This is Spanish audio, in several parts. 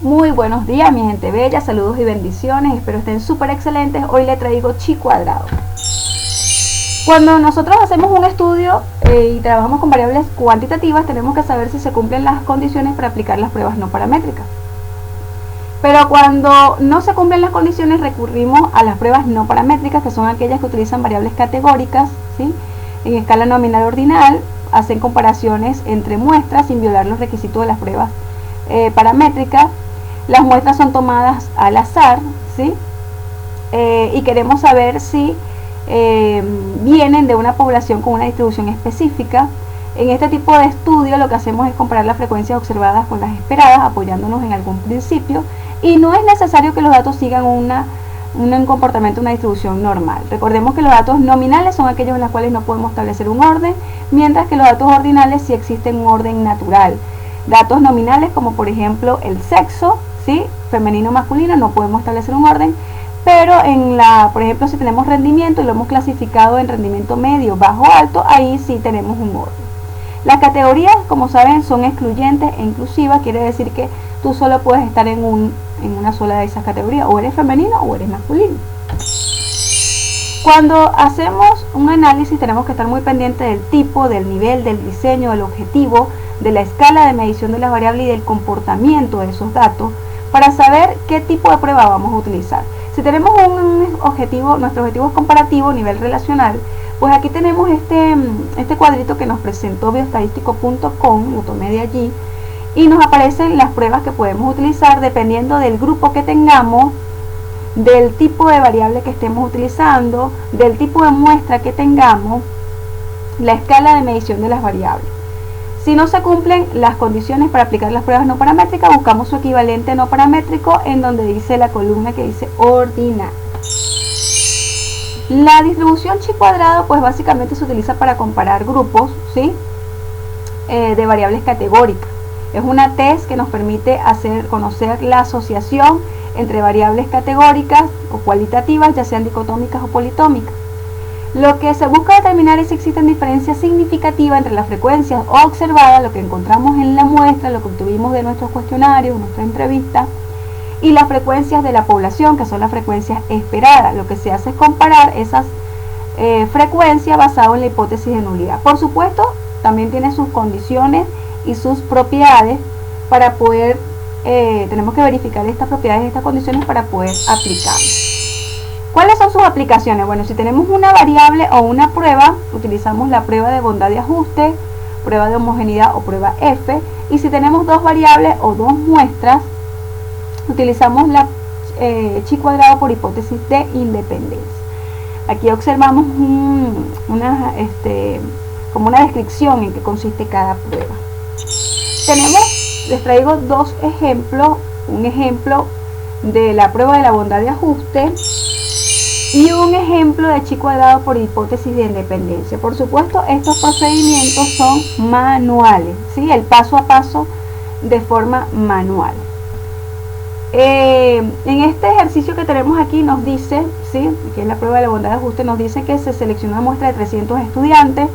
Muy buenos días, mi gente bella, saludos y bendiciones, espero estén súper excelentes. Hoy le traigo chi cuadrado. Cuando nosotros hacemos un estudio y trabajamos con variables cuantitativas, tenemos que saber si se cumplen las condiciones para aplicar las pruebas no paramétricas. Pero cuando no se cumplen las condiciones, recurrimos a las pruebas no paramétricas, que son aquellas que utilizan variables categóricas, ¿sí? En escala nominal ordinal, hacen comparaciones entre muestras sin violar los requisitos de las pruebas paramétricas. Las muestras son tomadas al azar, ¿sí? Y queremos saber si vienen de una población con una distribución específica. En este tipo de estudio lo que hacemos es comparar las frecuencias observadas con las esperadas, apoyándonos en algún principio, y no es necesario que los datos sigan un comportamiento, una distribución normal. Recordemos que los datos nominales son aquellos en los cuales no podemos establecer un orden, mientras que los datos ordinales sí existen un orden natural. Datos nominales como por ejemplo el sexo, ¿sí? Femenino o masculino, no podemos establecer un orden, pero por ejemplo, si tenemos rendimiento y lo hemos clasificado en rendimiento medio, bajo, alto, ahí sí tenemos un orden. Las categorías, como saben, son excluyentes e inclusivas, quiere decir que tú solo puedes estar en una sola de esas categorías, o eres femenino o eres masculino. Cuando hacemos un análisis tenemos que estar muy pendientes del tipo, del nivel, del diseño, del objetivo, de la escala de medición de las variables y del comportamiento de esos datos para saber qué tipo de prueba vamos a utilizar. Si tenemos un objetivo, nuestro objetivo es comparativo, nivel relacional, pues aquí tenemos este cuadrito que nos presentó biostadístico.com, lo tomé de allí, y nos aparecen las pruebas que podemos utilizar dependiendo del grupo que tengamos, del tipo de variable que estemos utilizando, del tipo de muestra que tengamos, la escala de medición de las variables. Si no se cumplen las condiciones para aplicar las pruebas no paramétricas, buscamos su equivalente no paramétrico en donde dice la columna que dice ordinal. La distribución chi cuadrado pues básicamente se utiliza para comparar grupos, ¿sí? De variables categóricas. Es una test que nos permite conocer la asociación entre variables categóricas o cualitativas, ya sean dicotómicas o politómicas. Lo que se busca determinar es si existen diferencias significativas entre las frecuencias observadas, lo que encontramos en la muestra, lo que obtuvimos de nuestros cuestionarios, nuestra entrevista, y las frecuencias de la población, que son las frecuencias esperadas. Lo que se hace es comparar esas frecuencias basado en la hipótesis de nulidad. Por supuesto, también tiene sus condiciones y sus propiedades para poder, tenemos que verificar estas propiedades y estas condiciones para poder aplicar. ¿Cuáles son sus aplicaciones? Bueno, si tenemos una variable o una prueba, utilizamos la prueba de bondad de ajuste, prueba de homogeneidad o prueba F, y si tenemos dos variables o dos muestras, utilizamos la chi cuadrado por hipótesis de independencia. Aquí observamos como una descripción en qué consiste cada prueba. Les traigo dos ejemplos, un ejemplo de la prueba de la bondad de ajuste y un ejemplo de chi cuadrado por hipótesis de independencia. Por supuesto, estos procedimientos son manuales, ¿sí? El paso a paso de forma manual. En este ejercicio que tenemos aquí nos dice, ¿sí? Que es la prueba de la bondad de ajuste, nos dice que se seleccionó una muestra de 300 estudiantes.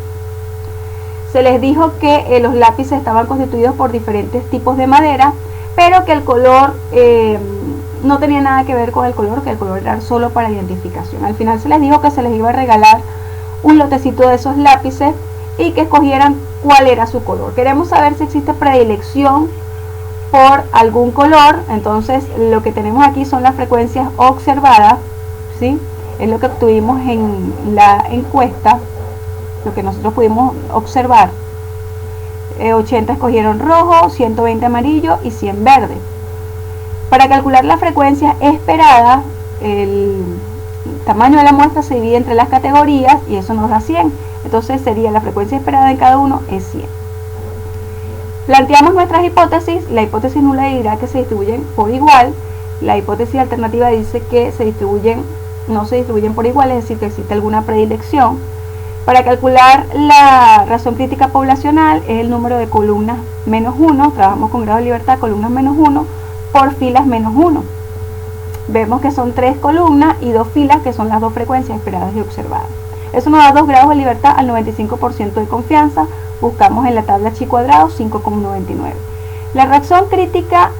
Se les dijo que los lápices estaban constituidos por diferentes tipos de madera, pero que el color no tenía nada que ver con el color, que el color era solo para identificación. Al final se les dijo que se les iba a regalar un lotecito de esos lápices y que escogieran cuál era su color. Queremos saber si existe predilección por algún color. Entonces lo que tenemos aquí son las frecuencias observadas, ¿sí? Es lo que obtuvimos en la encuesta, lo que nosotros pudimos observar. 80 escogieron rojo, 120 amarillo y 100 verde. Para calcular la frecuencia esperada, el tamaño de la muestra se divide entre las categorías y eso nos da 100. Entonces sería la frecuencia esperada en cada uno es 100. Planteamos nuestras hipótesis. La hipótesis nula dirá que se distribuyen por igual. La hipótesis alternativa dice que no se distribuyen por igual, es decir, que existe alguna predilección. Para calcular la razón crítica poblacional es el número de columnas menos 1, trabajamos con grado de libertad, columnas menos 1, por filas menos 1. Vemos que son 3 columnas y 2 filas, que son las dos frecuencias esperadas y observadas. Eso nos da 2 grados de libertad al 95% de confianza. Buscamos en la tabla chi cuadrado 5,99. La razón crítica